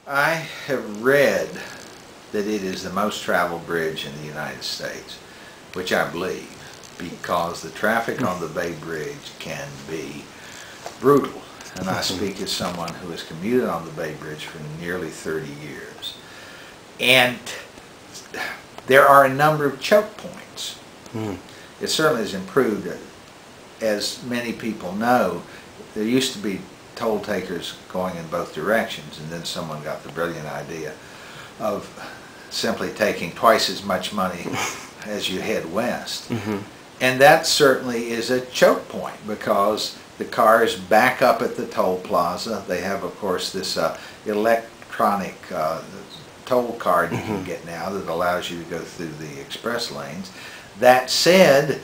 I have read that it is the most traveled bridge in the United States, which I believe, because the traffic on the Bay Bridge can be brutal. And I speak as someone who has commuted on the Bay Bridge for nearly 30 years. And there are a number of choke points. It certainly has improved. As many people know, there used to be toll takers going in both directions, and then someone got the brilliant idea of simply taking twice as much money as you head west. And that certainly is a choke point, because the cars back up at the toll plaza. They have, of course, this electronic toll card you can get now that allows you to go through the express lanes. That said,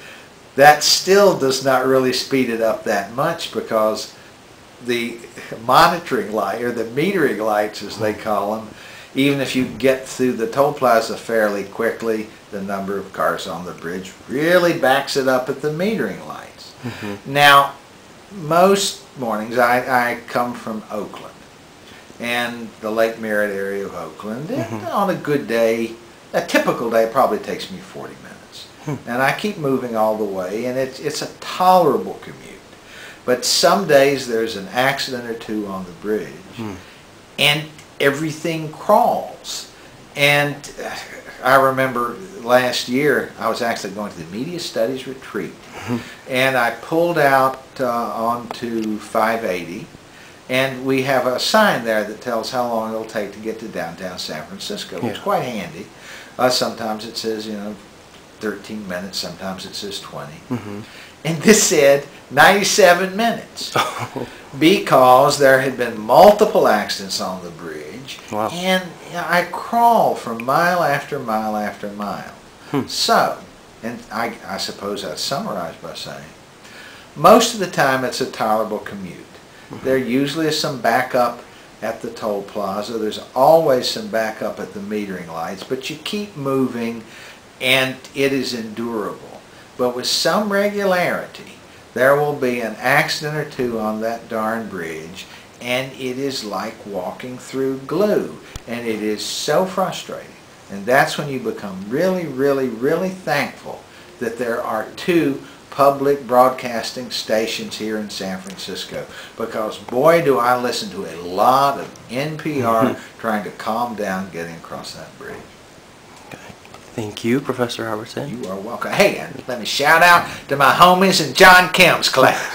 that still does not really speed it up that much, because the monitoring light, or the metering lights as they call them, even if you get through the toll plaza fairly quickly, the number of cars on the bridge really backs it up at the metering lights. Now, most mornings I come from Oakland and the Lake Merritt area of Oakland, and on a good day, a typical day, it probably takes me 40 minutes. And I keep moving all the way, and it's a tolerable commute. But some days there's an accident or two on the bridge, and everything crawls. And I remember last year I was actually going to the Media Studies retreat, and I pulled out onto 580, and we have a sign there that tells how long it'll take to get to downtown San Francisco, which is quite handy. Sometimes it says, 13 minutes, sometimes it says 20. And this said 97 minutes because there had been multiple accidents on the bridge. And I crawl from mile after mile after mile. So, and I suppose I'd summarize by saying, most of the time it's a tolerable commute. There usually is some backup at the toll plaza. There's always some backup at the metering lights, but you keep moving and it is endurable. But with some regularity, there will be an accident or two on that darn bridge, and it is like walking through glue, and it is so frustrating. And that's when you become really, really, really thankful that there are two public broadcasting stations here in San Francisco, because boy do I listen to a lot of NPR trying to calm down getting across that bridge. Thank you, Professor Robertson. You are welcome. Hey, and let me shout out to my homies in John Kim's class.